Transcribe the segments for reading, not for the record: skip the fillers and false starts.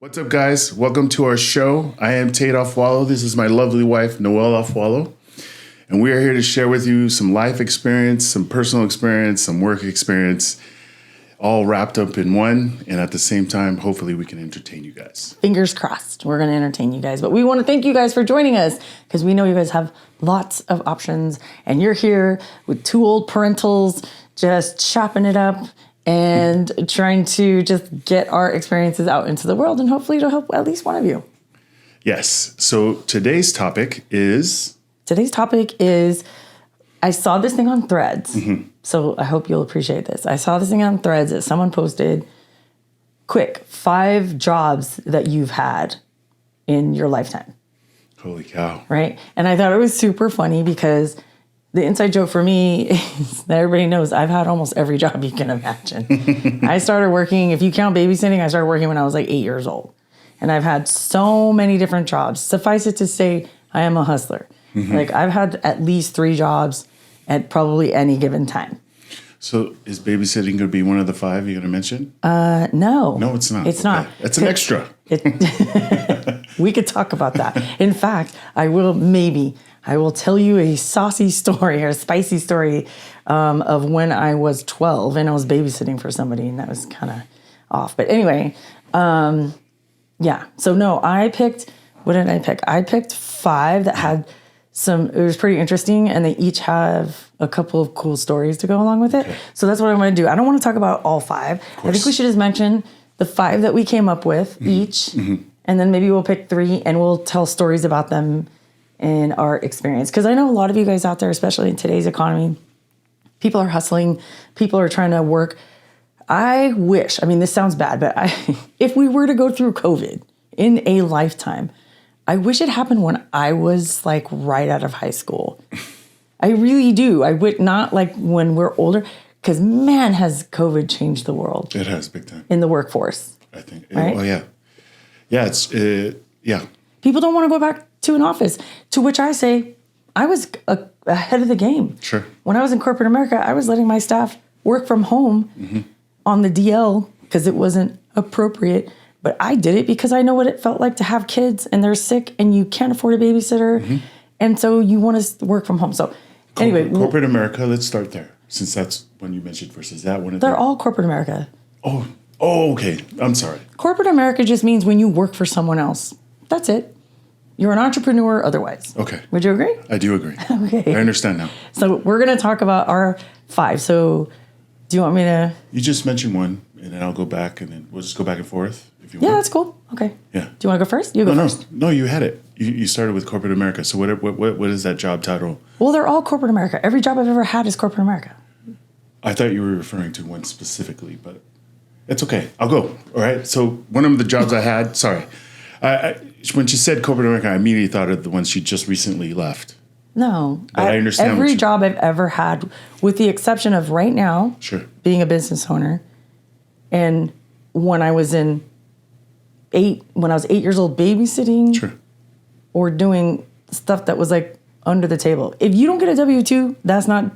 What's up, guys? Welcome to our show. I am Tate Offwallow. This is my lovely wife, Noelle Offwallow. And we are here to share with you some life experience, some personal experience, some work experience, all wrapped up in one. And at the same time, hopefully we can entertain you guys. Fingers crossed, we're going to entertain you guys. But we want to thank you guys for joining us because we know you guys have lots of options. And you're here with two old parentals just chopping it up and trying to just get our experiences out into the world, and hopefully it'll help at least one of you. Yes. So today's topic is... I saw this thing on Threads. So I hope you'll appreciate this. I saw this thing on Threads that someone posted, quick, 5 jobs that you've had in your lifetime. Holy cow. Right? And I thought it was super funny because the inside joke for me is that everybody knows I've had almost every job you can imagine. I started working, if you count babysitting, I started working when I was like 8 years old. And I've had so many different jobs. Suffice it to say, I am a hustler. Like I've had at least 3 jobs at probably any given time. So is babysitting going to be one of the 5 you're going to mention? No. No, it's not. It's not. That's an extra. We could talk about that. In fact, I will tell you a saucy story or a spicy story of when I was 12 and I was babysitting for somebody, and that was kind of off. But anyway, yeah. So no, what did I pick? I picked 5 that had it was pretty interesting, and they each have a couple of cool stories to go along with it. Okay. So that's what I'm going to do. I don't want to talk about all 5. I think we should just mention the 5 that we came up with each, and then maybe we'll pick 3 and we'll tell stories about them in our experience. Because I know a lot of you guys out there, especially in today's economy, people are hustling, people are trying to work. I wish, this sounds bad, but if we were to go through COVID in a lifetime, I wish it happened when I was like right out of high school. I really do. I would not like when we're older, because man, has COVID changed the world. It has, big time. In the workforce. I think. Right? Oh, yeah. Yeah, yeah. People don't want to go back to an office, to which I say, I was ahead of the game. Sure. When I was in corporate America, I was letting my staff work from home on the DL because it wasn't appropriate. But I did it because I know what it felt like to have kids and they're sick and you can't afford a babysitter. And so you want to work from home. So anyway. Corporate America, let's start there. Since that's when you mentioned first. Is that one of They're all corporate America. Oh, okay. I'm sorry. Corporate America just means when you work for someone else. That's it. You're an entrepreneur otherwise. Okay. Would you agree? I do agree. Okay. I understand now. So we're going to talk about our 5. So do you want me to? You just mentioned one, and then I'll go back, and then we'll just go back and forth if you want. Yeah, that's cool. Okay. Yeah. Do you want to go first? You go first. No, you had it. You started with corporate America. So what is that job title? Well, they're all corporate America. Every job I've ever had is corporate America. I thought you were referring to one specifically, but it's okay. I'll go. All right. So one of the jobs I had, sorry. When she said corporate America, I immediately thought of the one she just recently left. No. But I understand every job I've ever had, with the exception of right now, being a business owner, and when I was 8 years old babysitting, or doing stuff that was like under the table. If you don't get a W-2, that's not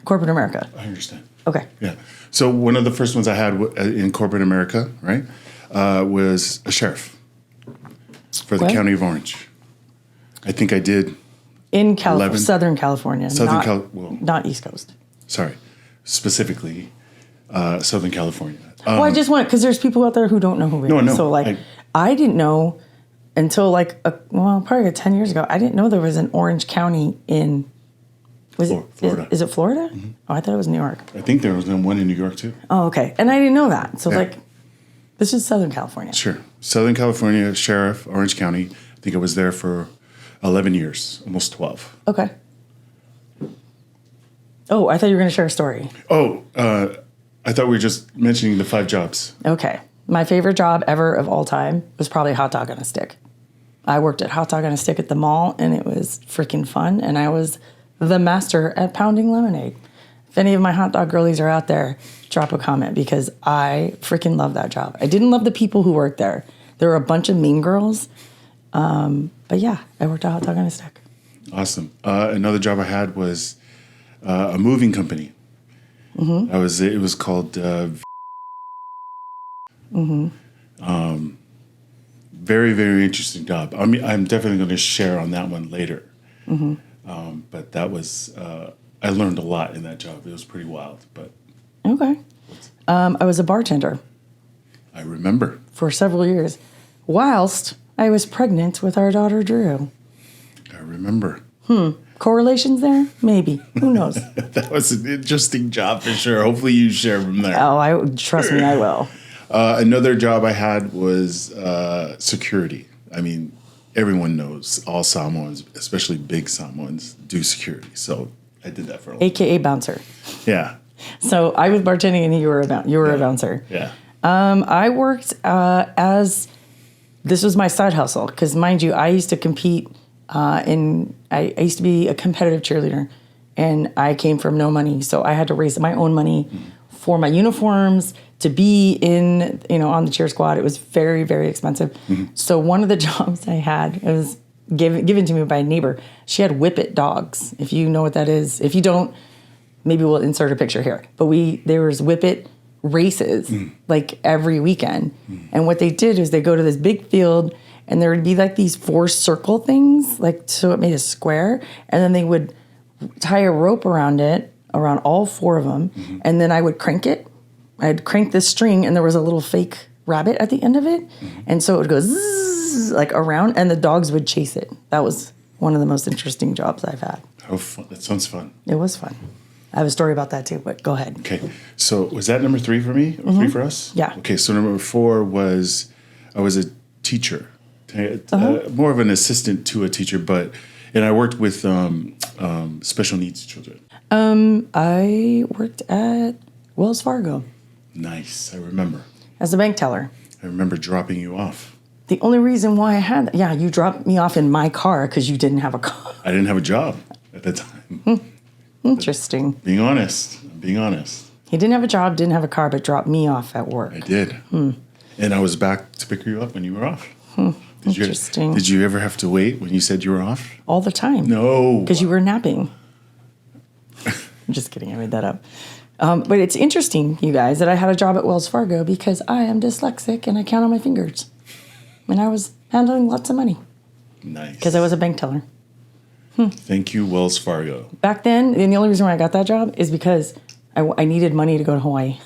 corporate America. I understand. Okay. Yeah. So one of the first ones I had in corporate America, right, was a sheriff for the county of Orange. I think I did in Southern California, not East Coast. Sorry, specifically Southern California. Well, I just want, because there's people out there who don't know who we are. No. So I didn't know until probably 10 years ago. I didn't know there was an Orange County in. Florida. Is it Florida? Oh, I thought it was New York. I think there was one in New York too. Oh, okay. And I didn't know that. So this is Southern California. Sure. Southern California Sheriff, Orange County. I think I was there for 11 years, almost 12. Okay. Oh, I thought you were going to share a story. Oh, I thought we were just mentioning the 5 jobs. Okay. My favorite job ever of all time was probably hot dog on a stick. I worked at hot dog on a stick at the mall, and it was freaking fun. And I was the master at pounding lemonade. If any of my hot dog girlies are out there, drop a comment, because I freaking love that job. I didn't love the people who worked there. There were a bunch of mean girls. But yeah, I worked at hot dog on a stick. Awesome. Another job I had was a moving company. It was called Very, very interesting job. I mean, I'm definitely going to share on that one later. But that was, I learned a lot in that job. It was pretty wild. But Okay. I was a bartender I remember. for several years whilst I was pregnant with our daughter, Drew. I remember. Correlations there? Maybe. Who knows? That was an interesting job for sure. Hopefully you share from there. Trust me, I will. Another job I had was security. I mean, everyone knows all Samoans, especially big Samoans, do security. So I did that for a while. AKA bouncer. Yeah. So I was bartending and you were a bouncer. Yeah. I worked this was my side hustle because, mind you, I used to compete I used to be a competitive cheerleader, and I came from no money, so I had to raise my own money for my uniforms to be in, on the cheer squad. It was very, very expensive. So one of the jobs I had, it was given to me by a neighbor. She had whippet dogs, if you know what that is. If you don't, maybe we'll insert a picture here. But there was whippet races like every weekend. And what they did is they go to this big field, and there would be like these 4 circle things, so it made a square, and then they would tie a rope around it, around all 4 of them, and then I would crank it. I'd crank this string, and there was a little fake rabbit at the end of it, and so it would go zzz, around, and the dogs would chase it. That was one of the most interesting jobs I've had. How fun. That sounds fun. It was fun. I have a story about that too, but go ahead. Okay. So was that number 3 for me? Or 3 for us? Yeah. Okay. So number 4 was I was a teacher. More of an assistant to a teacher, and I worked with special needs children. I worked at Wells Fargo. Nice, I remember. As a bank teller. I remember dropping you off. The only reason why I had that, you dropped me off in my car because you didn't have a car. I didn't have a job at the time. Interesting. Being honest. He didn't have a job, didn't have a car, but dropped me off at work. I did. And I was back to pick you up when you were off. Interesting. Did you ever have to wait when you said you were off? All the time. No. Because you were napping. I'm just kidding. I made that up. But it's interesting, you guys, that I had a job at Wells Fargo because I am dyslexic and I count on my fingers. And I was handling lots of money. Nice. Because I was a bank teller. Thank you, Wells Fargo. Back then, and the only reason why I got that job is because I needed money to go to Hawaii.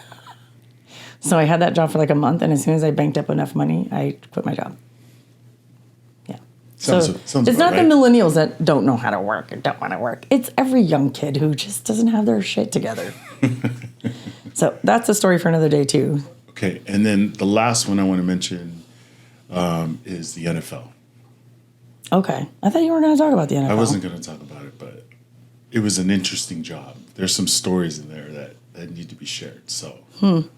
So I had that job for like a month, and as soon as I banked up enough money, I quit my job. Sounds it's not right. the millennials that don't know how to work or don't want to work. It's every young kid who just doesn't have their shit together. So that's a story for another day, too. Okay, and then the last one I want to mention is the NFL. Okay. I thought you were going to talk about the NFL. I wasn't going to talk about it, but it was an interesting job. There's some stories in there that need to be shared. So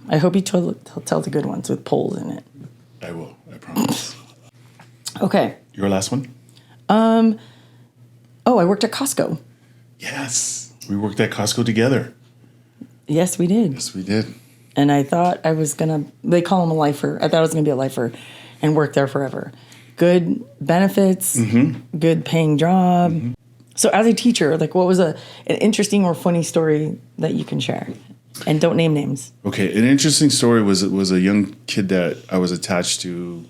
I hope you tell the good ones with polls in it. I will. I promise. Okay. Your last one? I worked at Costco. Yes. We worked at Costco together. Yes, we did. Yes, we did. And I thought I was going to, they call him a lifer. I thought I was going to be a lifer and work there forever. Good benefits, good paying job. So as a teacher, what was an interesting or funny story that you can share? And don't name names. Okay. An interesting story was a young kid that I was attached to.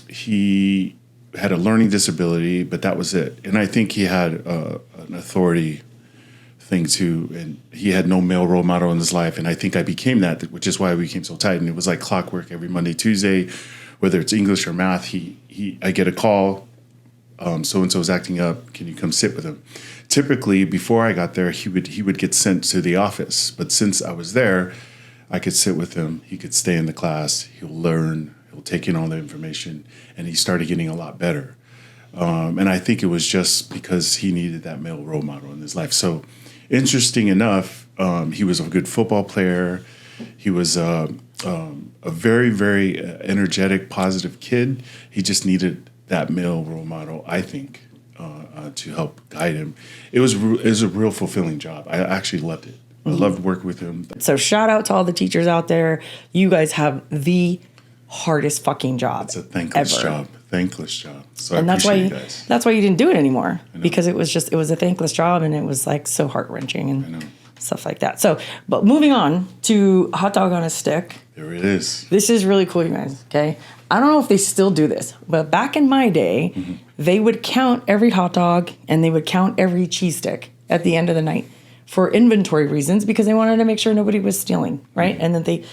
He had a learning disability, but that was it. And I think he had an authority thing too, and he had no male role model in his life. And I think I became that, which is why we became so tight. And it was like clockwork every Monday, Tuesday, whether it's English or math. I get a call. So-and-so is acting up. Can you come sit with him? Typically, before I got there, he would get sent to the office. But since I was there, I could sit with him. He could stay in the class. He'll learn. He'll take in all the information. And he started getting a lot better. And I think it was just because he needed that male role model in his life. So interesting enough, he was a good football player. He was a very, very energetic, positive kid. He just needed that male role model, I think, to help guide him. It was a real fulfilling job. I actually loved it. I loved working with him. So shout out to all the teachers out there. You guys have the hardest fucking job. It's a thankless job. Thankless job. So and I appreciate you guys. That's why you didn't do it anymore, because it was a thankless job, and it was so heart-wrenching and stuff like that. So, but moving on to hot dog on a stick. There it is. This is really cool, you guys. Okay, I don't know if they still do this, but back in my day, they would count every hot dog and they would count every cheese stick at the end of the night for inventory reasons because they wanted to make sure nobody was stealing, right? And that they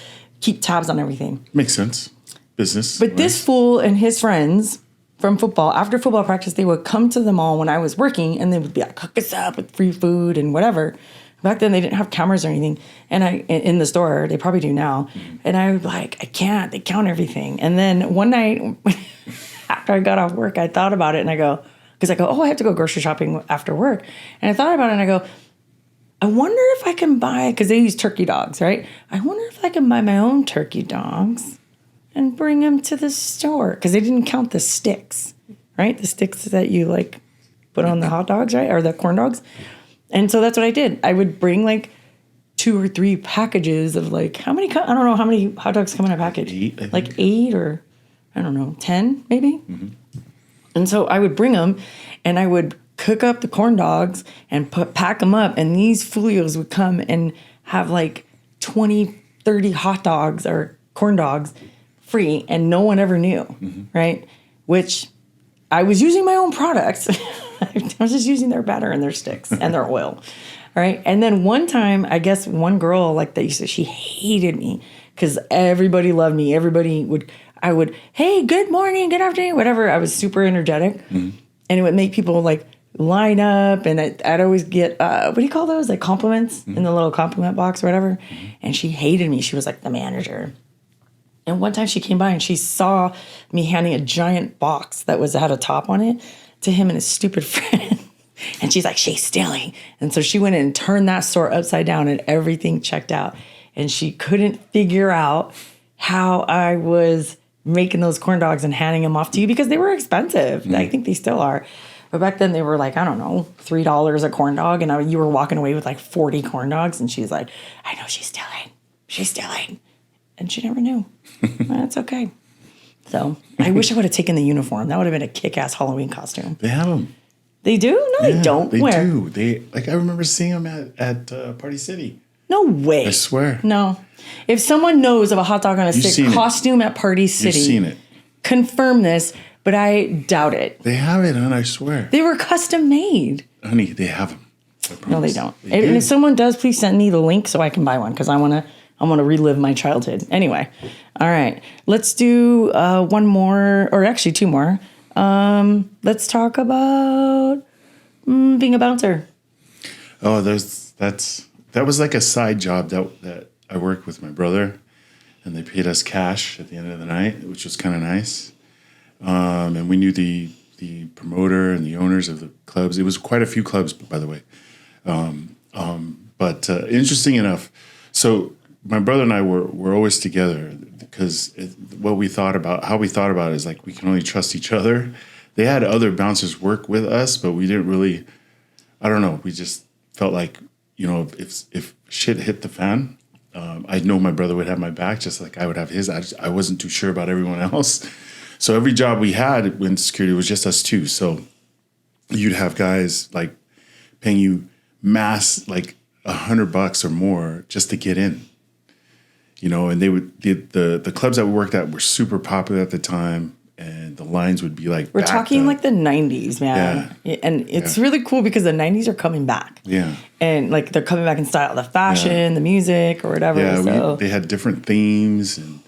keep tabs on everything. Makes sense. Business. But this fool and his friends from football, after football practice, they would come to the mall when I was working and they would be like, hook us up with free food and whatever. Back then, they didn't have cameras or anything. And in the store, they probably do now. And I was like, I can't. They count everything. And then one night, after I got off work, I thought about it. And I go, oh, I have to go grocery shopping after work. And I thought about it and I go, I wonder if I can buy, because they use turkey dogs, right? I wonder if I can buy my own turkey dogs and bring them to the store. Because they didn't count the sticks, right? The sticks that you like put on the hot dogs, right? Or the corn dogs. And so that's what I did. I would bring like 2 or 3 packages of like, I don't know how many hot dogs come in a package. 8, like 8 or, I don't know, 10 maybe? And so I would bring them and I would cook up the corn dogs and pack them up. And these folios would come and have like 20, 30 hot dogs or corn dogs free. And no one ever knew, right? Which I was using my own products. I was just using their batter and their sticks and their oil. All right. And then one time, I guess one girl like that, she hated me because everybody loved me. I would, hey, good morning, good afternoon, whatever. I was super energetic. And it would make people like line up. And I'd always get, what do you call those? Like compliments in the little compliment box or whatever. And she hated me. She was like the manager. And one time she came by and she saw me handing a giant box that had a top on it to him and his stupid friend. And she's like, she's stealing. And so she went in and turned that store upside down and everything checked out. And she couldn't figure out how I was making those corn dogs and handing them off to you because they were expensive. I think they still are. But back then they were like, I don't know, $3 a corn dog. And you were walking away with like 40 corn dogs. And she's like, I know she's stealing. She's stealing. And she never knew. That's okay. So I wish I would have taken the uniform. That would have been a kick-ass Halloween costume. They have them. They do? No, they don't. They Where? do. I remember seeing them at Party City. No way. I swear. No. If someone knows of a hot dog on a stick costume at Party City, you've seen it. Confirm this, but I doubt it. They have it, hon, I swear. They were custom made. Honey, they have them. No, they don't. And if someone does, please send me the link so I can buy one because I want to relive my childhood. Anyway, all right. Let's do one more, or actually 2 more. Let's talk about being a bouncer. Oh, that was like a side job that I worked with my brother, and they paid us cash at the end of the night, which was kind of nice. And we knew the promoter and the owners of the clubs. It was quite a few clubs, by the way. But interesting enough, so my brother and I were always together because how we thought about it is like we can only trust each other. They had other bouncers work with us, but we didn't really, I don't know, we just felt like, if shit hit the fan, I know my brother would have my back just like I would have his. I wasn't too sure about everyone else. So every job we had in security was just us 2. So you'd have guys like paying you mass like $100 or more just to get in. And they would the clubs that we worked at were super popular at the time, and the lines would be like. We're talking like the 90s, man. Yeah. And it's really cool because the 90s are coming back. Yeah. And like they're coming back in style, the fashion, the music, or whatever. Yeah, they had different themes, and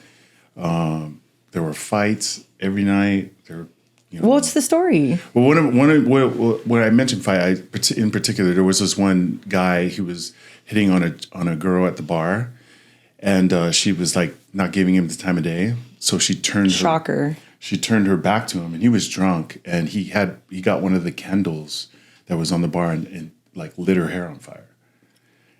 there were fights every night. What's the story? Well, when I mentioned fight, in particular, there was this one guy who was hitting on a girl at the bar. And she was like not giving him the time of day, so she turned her back to him, and he was drunk, and he got one of the candles that was on the bar and like lit her hair on fire.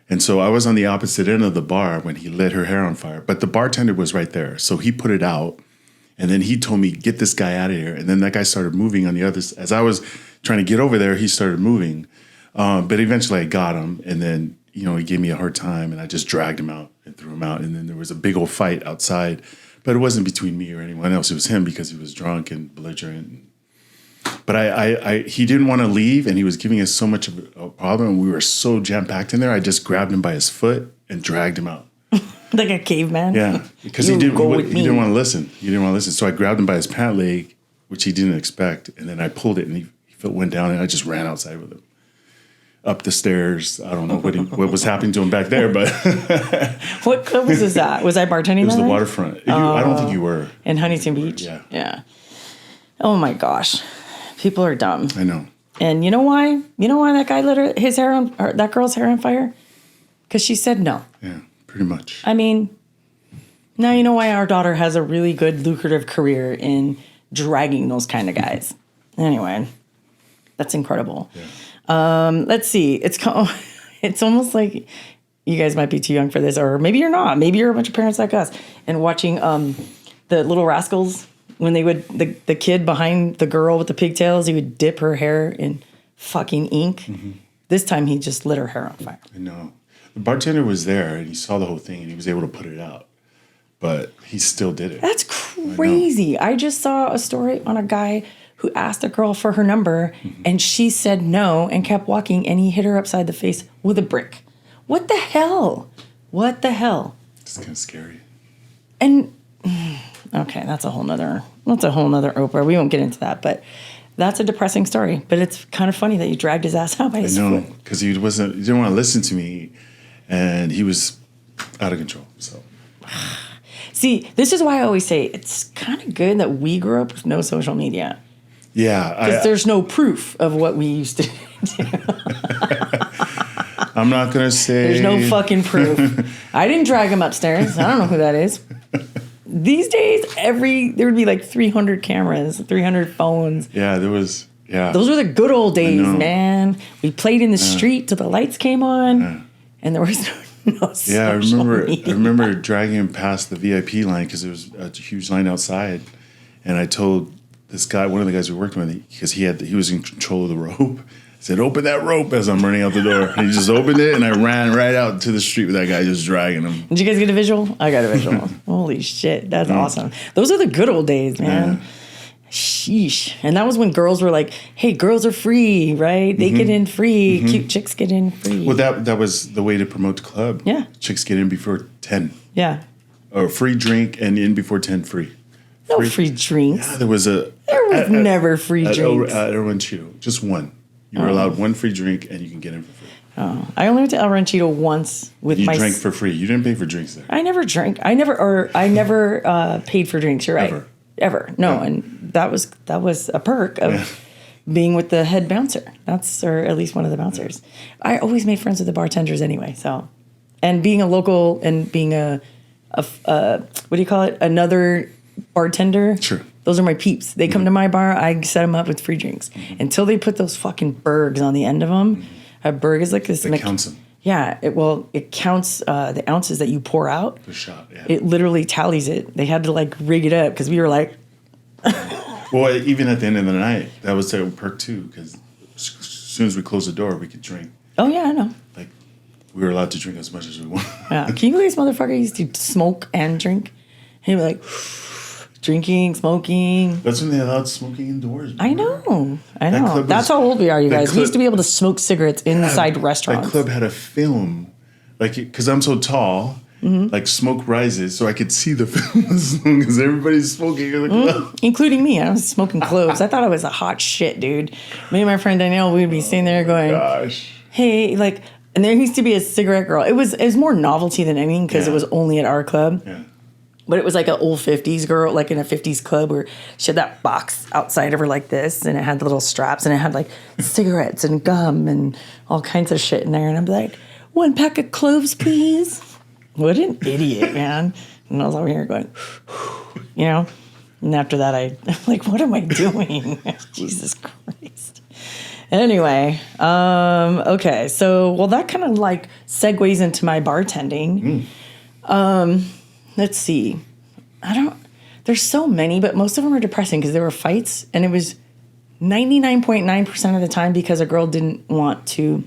And so I was on the opposite end of the bar when he lit her hair on fire, but the bartender was right there, so he put it out, and then he told me, "Get this guy out of here." And then that guy started moving on the other. As I was trying to get over there, he started moving, but eventually I got him, and then he gave me a hard time, and I just dragged him out and threw him out. And then there was a big old fight outside, but it wasn't between me or anyone else. It was him because he was drunk and belligerent. But he didn't want to leave, and he was giving us so much of a problem, and we were so jam-packed in there, I just grabbed him by his foot and dragged him out. Like a caveman. Yeah, because You he didn't go with he me. didn't want to listen. He didn't want to listen. So I grabbed him by his pant leg, which he didn't expect, and then I pulled it, and he went down, and I just ran outside with him up the stairs. I don't know what was happening to him back there, but What club was this at? Was I bartending? it was that the night? waterfront. I don't think you were. In Huntington Beach. Yeah. Yeah. Oh my gosh, people are dumb. I know. And you know why? You know why that guy lit his hair on, or that girl's hair on fire? Because she said no. Yeah, pretty much. I mean, now you know why our daughter has a really good, lucrative career in dragging those kind of guys. Anyway, that's incredible. Yeah. Let's see. It's almost like you guys might be too young for this, or maybe you're not. Maybe you're a bunch of parents like us and watching the Little Rascals when they would the kid behind the girl with the pigtails, he would dip her hair in fucking ink. Mm-hmm. This time he just lit her hair on fire. I know. The bartender was there and he saw the whole thing and he was able to put it out, but he still did it. That's crazy. I just saw a story on a guy who asked a girl for her number and she said no and kept walking and he hit her upside the face with a brick. What the hell? What the hell? It's kind of scary. And okay, that's a whole nother Oprah. We won't get into that, but that's a depressing story. But it's kind of funny that you dragged his ass out by his foot. Because he didn't want to listen to me, and he was out of control. So, see, this is why I always say it's kind of good that we grew up with no social media. Yeah, because there's no proof of what we used to do. I'm not gonna say there's no fucking proof. I didn't drag him upstairs. I don't know who that is. These days, there would be like 300 cameras, 300 phones. Yeah, there was. Yeah, those were the good old days, man. We played in the street till the lights came on, and there was no social media. I remember dragging him past the VIP line because there was a huge line outside, and I told this guy, one of the guys we worked with, because he was in control of the rope. I said, "Open that rope!" As I'm running out the door, and he just opened it, and I ran right out to the street with that guy just dragging him. Did you guys get a visual? I got a visual. Holy shit, that's awesome. Those are the good old days, man. Yeah. Sheesh. And that was when girls were like, "Hey, girls are free, right? They get in free. Cute chicks get in free." Well, that was the way to promote the club. Yeah, chicks get in before 10. Yeah, or free drink and in before 10 free. No free drinks. Yeah, there was never free drinks at El Ranchito. Just one. You were allowed one free drink, and you can get in for free. Oh, I only went to El Ranchito once with you drank for free. You didn't pay for drinks there. I never drank. I never paid for drinks. You're right. Ever. No, yeah. And that was a perk of being with the head bouncer. Or at least one of the bouncers. Yeah. I always made friends with the bartenders anyway. So, and being a local and being a what do you call it? Another bartender. Sure. Those are my peeps. They come to my bar. I set them up with free drinks until they put those fucking bergs on the end of them. A berg is like this. It counts them. Yeah. It counts the ounces that you pour out. The shot. Yeah. It literally tallies it. They had to like rig it up because we were like. Well, even at the end of the night, that was a perk too. Because as soon as we closed the door, we could drink. Oh yeah, I know. Like we were allowed to drink as much as we wanted. Yeah. Can you believe this motherfucker used to smoke and drink? He'd be like. Drinking, smoking. That's when they allowed smoking indoors. Remember? I know. That's how old we are, you guys. We used to be able to smoke cigarettes inside restaurants. That club had a film, like, because I'm so tall, like smoke rises, so I could see the film as long as everybody's smoking. Like, including me. I was smoking cloves. I thought I was a hot shit, dude. Me and my friend Danielle, we'd be sitting there going, gosh. Hey, like, and there used to be a cigarette girl. It was more novelty than anything because it was only at our club. Yeah. But it was like an old 50s girl, like in a 50s club where she had that box outside of her like this, and it had the little straps, and it had like cigarettes and gum and all kinds of shit in there. And I'd be like, 1 pack of cloves, please. What an idiot, man. And I was over here going, you know? And after that, I'm like, what am I doing? Jesus Christ. Anyway, okay. So, well, that kind of like segues into my bartending. Let's see. There's so many, but most of them are depressing because there were fights, and it was 99.9% of the time because a girl didn't want to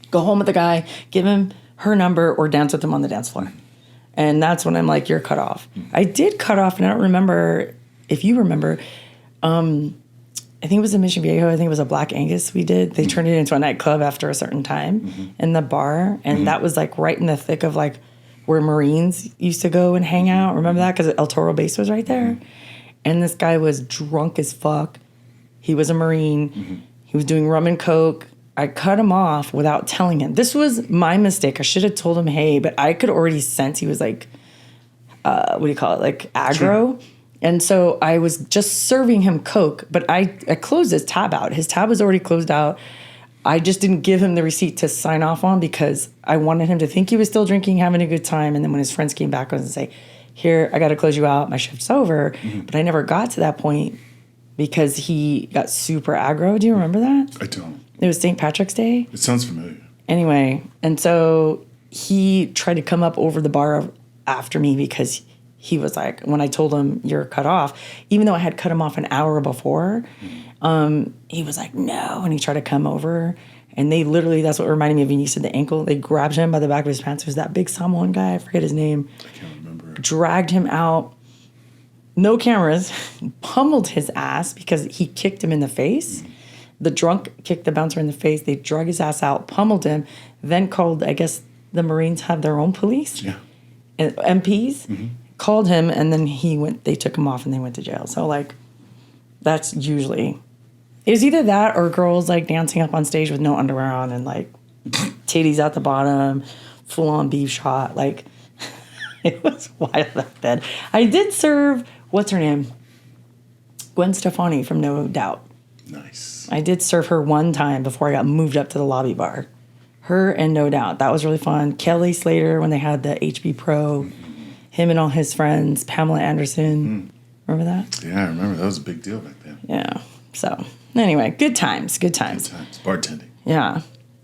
go home with a guy, give him her number, or dance with him on the dance floor. And that's when I'm like, you're cut off. I did cut off, and I don't remember if you remember. I think it was in Mission Viejo. I think it was a Black Angus we did. They turned it into a nightclub after a certain time in the bar, and that was like right in the thick of like where Marines used to go and hang out. Remember that? Because El Toro base was right there. And this guy was drunk as fuck. He was a Marine. He was doing rum and coke. I cut him off without telling him. This was my mistake. I should have told him, hey, but I could already sense he was like, what do you call it? Like aggro. Sure. And so I was just serving him coke, but I closed his tab out. His tab was already closed out. I just didn't give him the receipt to sign off on because I wanted him to think he was still drinking, having a good time. And then when his friends came back, I was going to say, here, I got to close you out. My shift's over. But I never got to that point because he got super aggro. Do you remember that? I don't. It was St. Patrick's Day. It sounds familiar. Anyway, and so he tried to come up over the bar after me because he was like, when I told him you're cut off, even though I had cut him off an hour before, he was like, no. And he tried to come over. And they literally, that's what reminded me of when you said the ankle. They grabbed him by the back of his pants. It was that big Samoan guy. I forget his name. I can't remember. Dragged him out. No cameras. Pummeled his ass because he kicked him in the face. The drunk kicked the bouncer in the face. They drug his ass out, pummeled him, then called, I guess the Marines have their own police. Yeah. And MPs. Called him, and then they took him off and they went to jail. So, like, that's usually, it was either that or girls, like, dancing up on stage with no underwear on and, like, titties at the bottom, full-on beef shot. Like, it was wild back then. I did serve, what's her name? Gwen Stefani from No Doubt. Nice. I did serve her one time before I got moved up to the lobby bar. Her and No Doubt. That was really fun. Kelly Slater, when they had the HB Pro. Him and all his friends, Pamela Anderson. Remember that? Yeah, I remember. That was a big deal back then. Yeah. So, anyway, good times. Good times. Good times. Bartending. Yeah.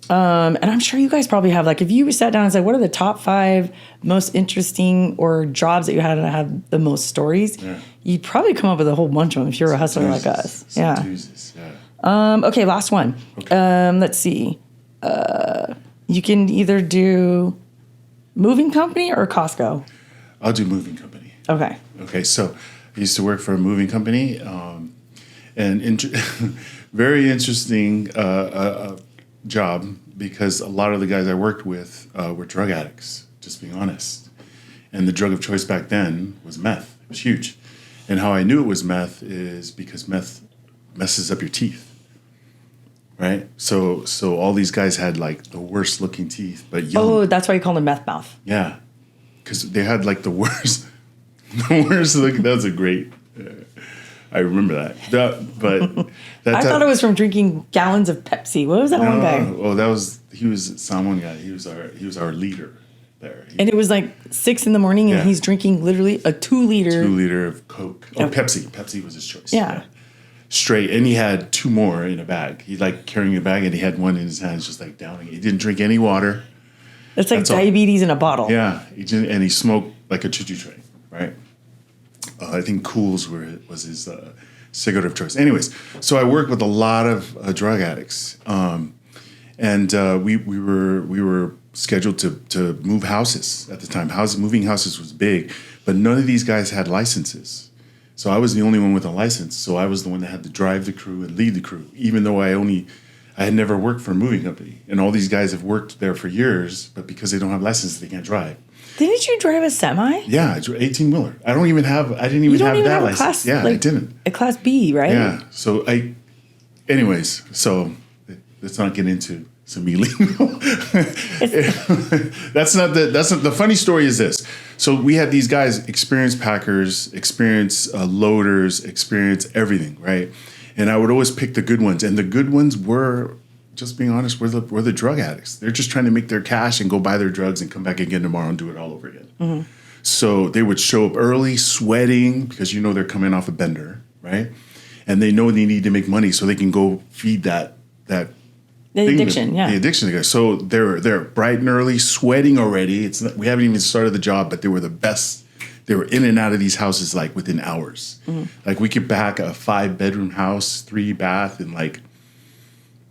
And I'm sure you guys probably have, like, if you sat down and said, what are the top 5 most interesting or jobs that you had to have the most stories? Yeah. You'd probably come up with a whole bunch of them if you're a hustler like us. Yeah. Okay, last one. Okay. Let's see. You can either do moving company or Costco. I'll do moving company. Okay. Okay, so I used to work for a moving company, and very interesting job because a lot of the guys I worked with were drug addicts, just being honest. And the drug of choice back then was meth. It was huge. And how I knew it was meth is because meth messes up your teeth, right? So all these guys had like the worst looking teeth, but young. Oh, that's why you call them meth mouth. Yeah. Because they had like the worst look. That was a great. I remember that. I thought it was from drinking gallons of Pepsi. What was that one guy? Oh, he was someone guy. He was our leader there. And it was like 6 a.m. and he's drinking literally a 2-liter. 2-liter of Coke. Oh, Pepsi. Pepsi was his choice. Yeah. Straight, and he had 2 more in a bag. He like carrying a bag, and he had one in his hands, just like downing it. He didn't drink any water. It's like diabetes in a bottle. Yeah, he smoked like a choo-choo train, right? I think Cools was his cigarette of choice. Anyways, so I worked with a lot of drug addicts, and we were scheduled to move houses at the time. Moving houses was big, but none of these guys had licenses. So I was the only one with a license. So I was the one that had to drive the crew and lead the crew, even though I had never worked for a moving company. And all these guys have worked there for years, but because they don't have licenses, they can't drive. Didn't you drive a semi? Yeah, 18-wheeler. I didn't even have that license. Class, yeah, I didn't. A class B, right? Yeah. So anyways, let's not get into some illegal. That's not the funny story is this. So we had these guys, experienced packers, experienced loaders, experienced everything, right? And I would always pick the good ones. And the good ones were, just being honest, were the drug addicts. They're just trying to make their cash and go buy their drugs and come back again tomorrow and do it all over again. Mm-hmm. So they would show up early, sweating, because they're coming off a bender, right? And they know they need to make money so they can go feed the addiction, the addiction guys. So they're bright and early, sweating already. We haven't even started the job, but they were the best. They were in and out of these houses like within hours. Mm-hmm. Like we could pack a 5-bedroom house, 3-bath in like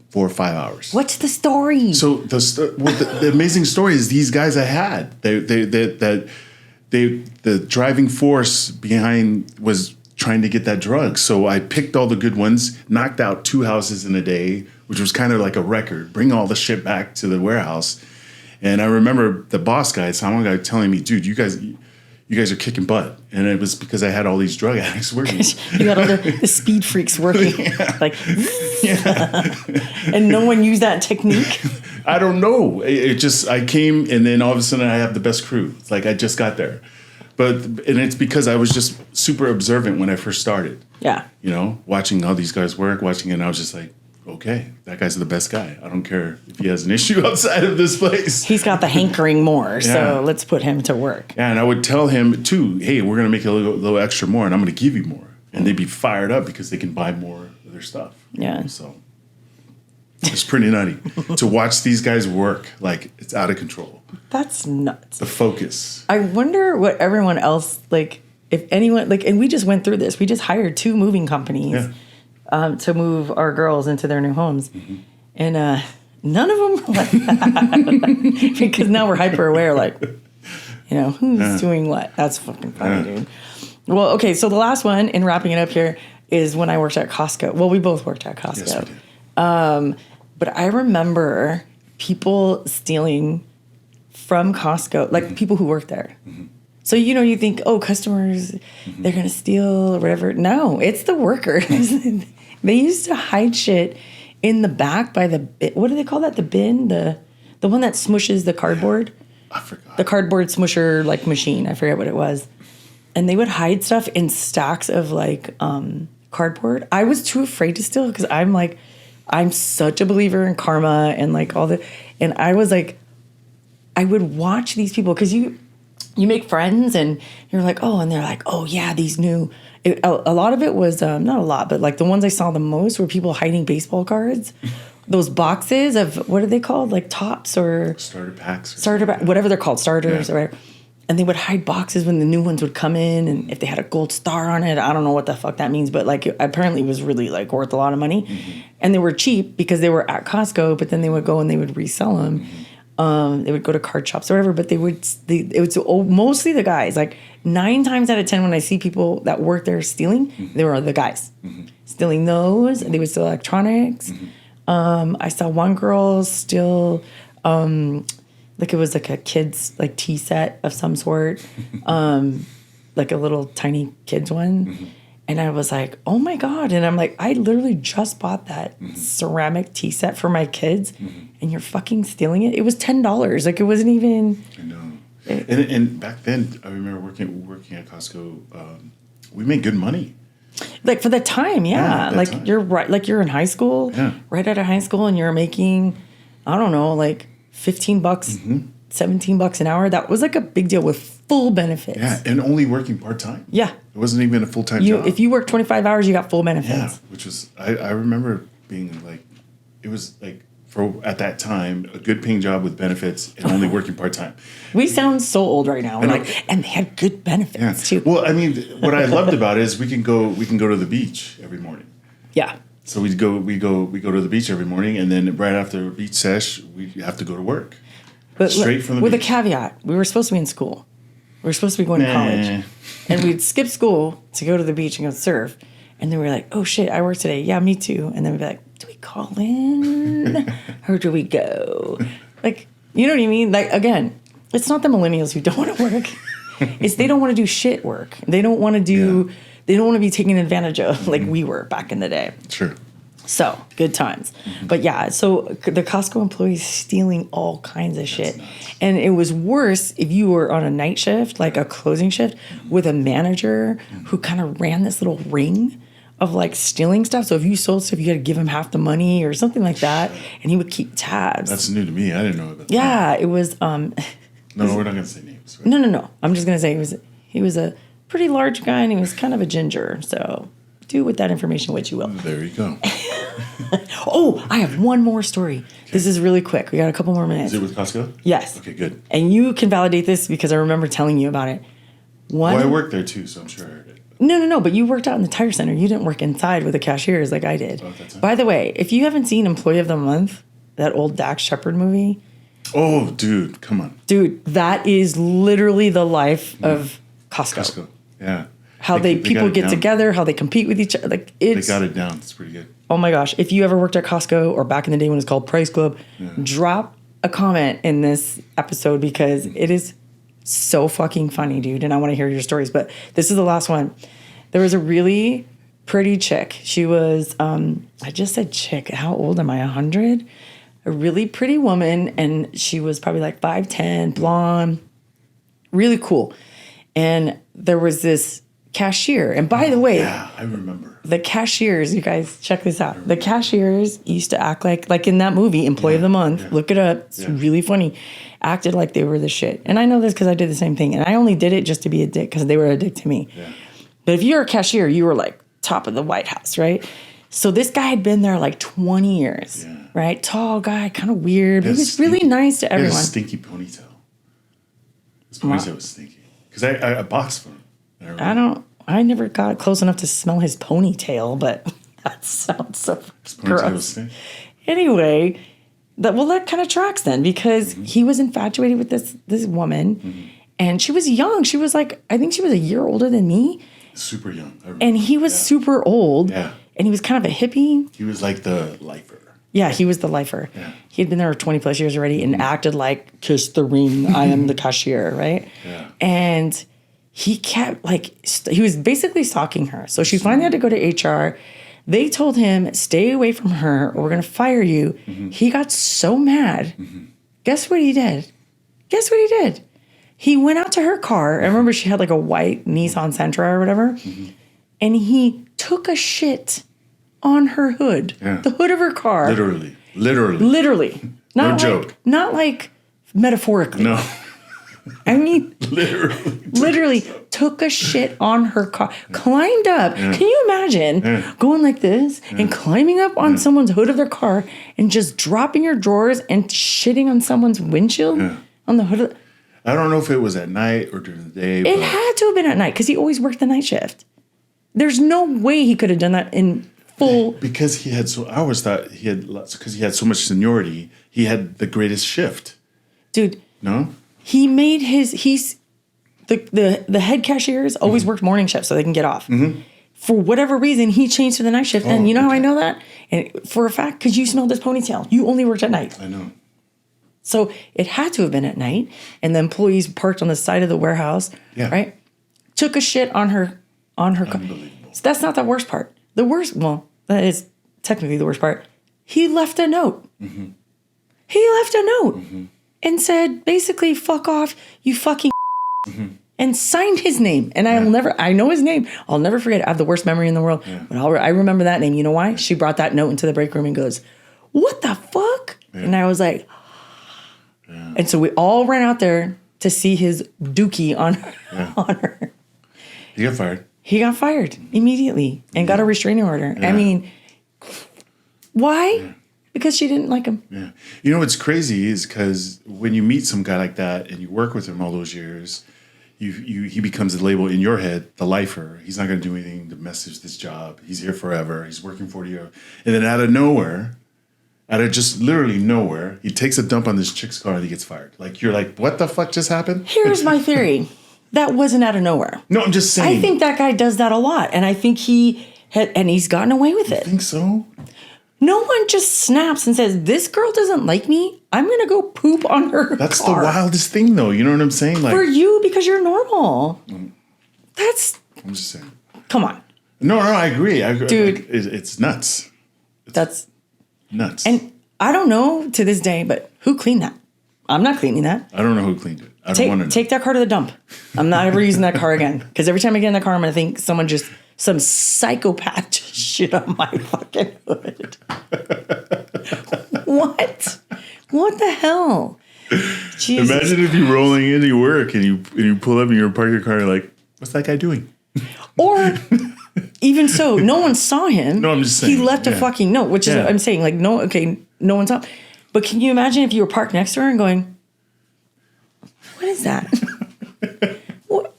4 or 5 hours. What's the story? So the amazing story is these guys I had. The driving force behind was trying to get that drug. So I picked all the good ones, knocked out 2 houses in a day, which was kind of like a record. Bring all the shit back to the warehouse. And I remember the boss guy, someone guy telling me, dude, you guys are kicking butt. And it was because I had all these drug addicts working. You had all the speed freaks working. Like, and no one used that technique. I don't know. I came, and then all of a sudden I have the best crew. It's like I just got there. And it's because I was just super observant when I first started. Yeah. You know, watching how these guys work, and I was just like, okay, that guy's the best guy. I don't care if he has an issue outside of this place. He's got the hankering more, so let's put him to work. Yeah, and I would tell him, too, hey, we're going to make a little extra more, and I'm going to give you more. And they'd be fired up because they can buy more of their stuff. Yeah. So it's pretty nutty to watch these guys work. Like, it's out of control. That's nuts. The focus. I wonder what everyone else, like, if anyone, like, and we just went through this. We just hired 2 moving companies. Yeah. To move our girls into their new homes. Mm-hmm. And none of them were like that. Because now we're hyper aware, like, who's doing what? That's fucking funny, dude. Well, okay, so the last one, in wrapping it up here, is when I worked at Costco. Well, we both worked at Costco. Yes, we did. But I remember people stealing from Costco, like people who worked there. Mm-hmm. So, you think, customers, they're going to steal or whatever. No, it's the workers. They used to hide shit in the back by the, what do they call that? The bin? The one that smushes the cardboard? I forgot. The cardboard smusher, like, machine. I forget what it was. And they would hide stuff in stacks of, like, cardboard. I was too afraid to steal because I'm such a believer in karma and, like, all the, and I was like, I would watch these people because you make friends and you're like, and they're like, yeah, these new, a lot of it was, not a lot, but like the ones I saw the most were people hiding baseball cards, those boxes of, what are they called? Like tops or? Starter packs. Whatever they're called, starters or whatever. And they would hide boxes when the new ones would come in. And if they had a gold star on it, I don't know what the fuck that means, but like apparently it was really like worth a lot of money. Mm-hmm. And they were cheap because they were at Costco, but then they would go and they would resell them. Mm-hmm. They would go to card shops or whatever, but it was mostly the guys. Like 9 times out of 10, when I see people that work there stealing, they were the guys stealing those. They would steal electronics. I saw one girl steal, like it was like a kid's like tea set of some sort, like a little tiny kid's one. And I was like, oh my God. And I'm like, I literally just bought that ceramic tea set for my kids and you're fucking stealing it. It was $10. Like it wasn't even. I know. And back then, I remember working at Costco, we made good money. Like for the time, yeah. Like time. You're right. Like you're in high school, right out of high school and you're making, I don't know, like $15, $17 an hour. That was like a big deal with full benefits. Yeah, and only working part-time. Yeah. It wasn't even a full-time job. If you work 25 hours, you got full benefits. Yeah, which was, I remember being like, it was like, for at that time, a good paying job with benefits and only working part-time. We sound so old right now. And they had good benefits too. Well, I mean, what I loved about it is we can go to the beach every morning. Yeah. So we go to the beach every morning, and then right after beach sesh, we have to go to work. But straight from the with beach. A caveat, we were supposed to be in school. We were supposed to be going to college. And we'd skip school to go to the beach and go surf. And then we were like, oh shit, I work today. Yeah, me too. And then we'd be like, do we call in? Or do we go? Like, you know what I mean? Like, again, it's not the millennials who don't want to work. It's they don't want to do shit work. They don't want to do, they don't want to be taken advantage of like we were back in the day. Sure. So, good times. But yeah, so the Costco employees stealing all kinds of shit. And it was worse if you were on a night shift, like a closing shift, with a manager who kind of ran this little ring of like stealing stuff. So if you sold stuff, you had to give him half the money or something like that. And he would keep tabs. That's new to me. I didn't know about that. Yeah, it was... No, we're not going to say names. Right? No. I'm just going to say he was a pretty large guy and he was kind of a ginger. So... do with that information what you will. There you go. Oh, I have one more story. Okay. This is really quick. We got a couple more minutes. Is it with Costco? Yes. Okay, good. And you can validate this because I remember telling you about it. Well, I worked there too, so I'm sure I heard it. No. But you worked out in the tire center. You didn't work inside with the cashiers like I did. By the way, if you haven't seen Employee of the Month, that old Dax Shepard movie. Oh, dude, come on. Dude, that is literally the life of Costco. Yeah. How people get together, how they compete with each other. Like they got it down. It's pretty good. Oh my gosh. If you ever worked at Costco or back in the day when it was called Price Club, drop a comment in this episode because it is so fucking funny, dude. And I want to hear your stories. But this is the last one. There was a really pretty chick. She was, I just said chick. How old am I? 100? A really pretty woman. And she was probably like 5'10", blonde, really cool. And there was this cashier. And by the way, yeah, I remember. The cashiers, you guys, check this out. The cashiers used to act like in that movie, Employee of the Month. Yeah. Look it up. It's really funny. Acted like they were the shit. And I know this because I did the same thing. And I only did it just to be a dick because they were a dick to me. Yeah. But if you're a cashier, you were like top of the White House, right? So this guy had been there like 20 years, right? Tall guy, kind of weird. He was really nice to everyone. He had a stinky ponytail. His ponytail was stinky. Because I boxed for him. I never got close enough to smell his ponytail, but that sounds so gross. Anyway, that kind of tracks then because he was infatuated with this woman, and she was young. She was like, I think she was a year older than me. Super young. And he was super old. Yeah. And he was kind of a hippie. He was like the lifer. Yeah, he was the lifer. Yeah. He had been there 20 plus years already and acted like, kiss the ring, I am the cashier, right? Yeah. And he kept, he was basically stalking her. So she finally had to go to HR. They told him, stay away from her or we're going to fire you. He got so mad. Guess what he did? He went out to her car. I remember she had like a white Nissan Sentra or whatever. And he took a shit on her hood. Yeah. The hood of her car. Literally. Not no joke. Not like metaphorically. No. I mean, literally took a shit on her car, climbed up. Yeah. Can you imagine going like this and climbing up on someone's hood of their car and just dropping your drawers and shitting on someone's windshield on the hood of I don't know if it was at night or during the day. It had to have been at night because he always worked the night shift. There's no way he could have done that in full. Because he had I always thought he had because he had so much seniority, he had the greatest shift. Dude. No? He made the head cashiers always worked morning shifts so they can get off. For whatever reason, he changed to the night shift. And you know how I know that? And for a fact, because you smelled his ponytail. You only worked at night. I know. So it had to have been at night. And the employees parked on the side of the warehouse, right? Took a shit on her car. So that's not the worst part. The worst, well, that is technically the worst part. He left a note. He left a note and said, basically, fuck off, you fucking and signed his name. And I know his name. I'll never forget it. I have the worst memory in the world. But I remember that name. You know why? She brought that note into the break room and goes, what the fuck? And I was like, and so we all ran out there to see his dookie on her. He got fired. He got fired immediately and got a restraining order. I mean, why? Because she didn't like him. Yeah. You know what's crazy is because when you meet some guy like that and you work with him all those years, he becomes the label in your head, the lifer. He's not going to do anything to mess with this job. He's here forever. He's working 40 hours. And then out of nowhere, out of just literally nowhere, he takes a dump on this chick's car and he gets fired. Like, you're like, what the fuck just happened? Here's my theory. That wasn't out of nowhere. No, I'm just saying. I think that guy does that a lot. And I think he's gotten away with it. You think so? No one just snaps and says, this girl doesn't like me. I'm going to go poop on her That's car. the wildest thing, though. You know what I'm saying? Like, for you, because you're normal. I'm just saying. Come on. No, I agree. Dude. Like, it's nuts. That's nuts. And I don't know to this day, but who cleaned that? I'm not cleaning that. I don't know who cleaned it. I don't want to know. Take that car to the dump. I'm not ever using that car again. Because every time I get in that car, I'm going to think some psychopath just shit on my fucking hood. What? What the hell? Jesus. Imagine if you're rolling into work and you pull up and you park your car and you're like, what's that guy doing? Or even so, no one saw him. No, I'm just saying. He left a fucking note, which is what I'm saying. Like, no one saw. But can you imagine if you were parked next to her and going, what is that? What?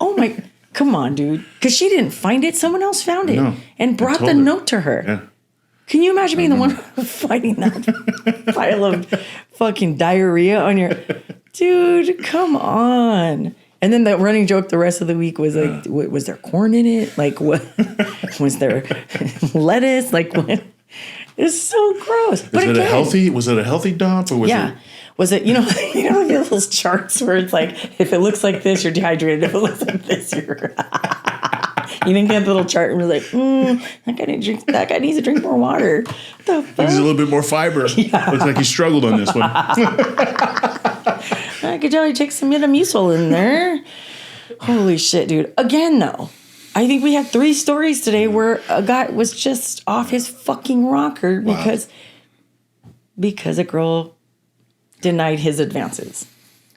Oh my, come on, dude. Because she didn't find it. Someone else found it and brought the note to her. Yeah. Can you imagine being the one fighting that pile of fucking diarrhea on your... Dude, come on. And then the running joke the rest of the week was like, was there corn in it? Like, what? Was there lettuce? Like, what? It's so gross. But Was it a healthy dump or was it? Was it, you know those charts where it's like, if it looks like this, you're dehydrated. If it looks like this, you're... You didn't get the little chart and was like, that guy needs to drink more water. What the fuck? Needs a little bit more fiber. Yeah. Looks like he struggled on this one. I could tell you take some Metamucil in there. Holy shit, dude. Again, though, I think we had 3 stories today where a guy was just off his fucking rocker because a girl denied his advances.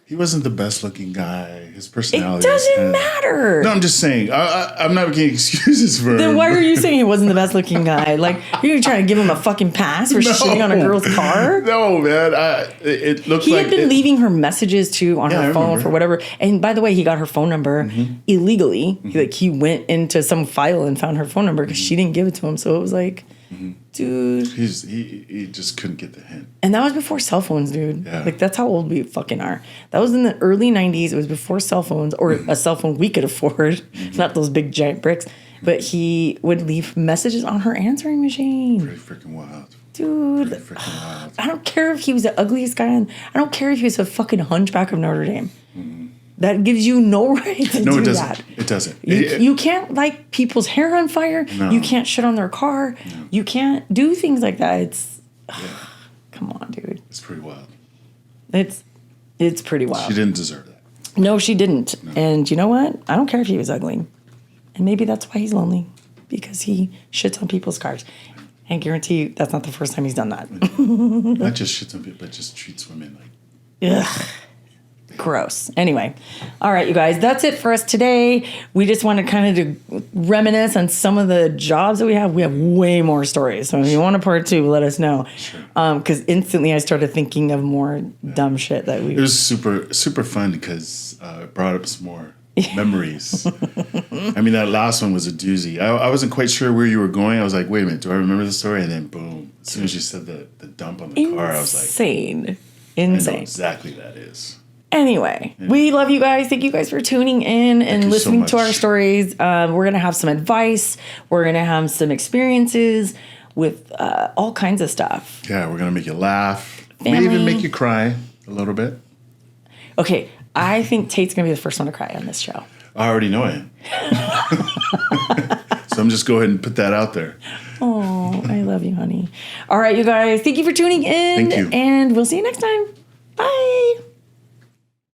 He wasn't the best looking guy. His personality. It doesn't matter. No, I'm just saying. I'm not making excuses for him. Then why are you saying he wasn't the best looking guy? Like, you're trying to give him a fucking pass for shitting on a girl's car? No, man. It looked he like... had been leaving her messages, too, on her phone for whatever. And by the way, he got her phone number illegally. Mm-hmm. He went into some file and found her phone number because she didn't give it to him. So it was like... Dude. He just couldn't get the hint. And that was before cell phones, dude. Yeah. Like, that's how old we fucking are. That was in the early 90s. It was before cell phones, or a cell phone we could afford, not those big giant bricks. But he would leave messages on her answering machine. Pretty freaking wild. Dude. Pretty freaking wild. I don't care if he was the ugliest guy, and I don't care if he was a fucking hunchback of Notre Dame. That gives you no right to do that. It doesn't. You can't light people's hair on fire. No. You can't shit on their car. No. You can't do things like that. It's come on, dude. It's pretty wild. It's pretty wild. She didn't deserve that. No, she didn't. No. And you know what? I don't care if he was ugly. And maybe that's why he's lonely, because he shits on people's cars. And I guarantee you that's not the first time he's done that. Not just shits on people, but just treats women like... Ugh. Gross. Anyway, all right, you guys, that's it for us today. We just want to kind of reminisce on some of the jobs that we have. We have way more stories. So if you want a part 2, let us know. Sure. Because instantly I started thinking of more dumb shit that we... It was super, super fun because it brought up some more memories. I mean, that last one was a doozy. I wasn't quite sure where you were going. I was like, wait a minute, do I remember the story? And then boom, as soon as you said the dump on the car, I was like... Insane. I know exactly that is. Anyway, we love you guys. Thank you guys for tuning in and listening to our stories. We're going to have some advice. We're going to have some experiences with all kinds of stuff. Yeah, we're going to make you laugh. Family. Maybe even make you cry a little bit. Okay, I think Tate's going to be the first one to cry on this show. I already know it. So I'm just go ahead and put that out there. Oh, I love you, honey. All right, you guys. Thank you for tuning in. Thank you. And we'll see you next time. Bye.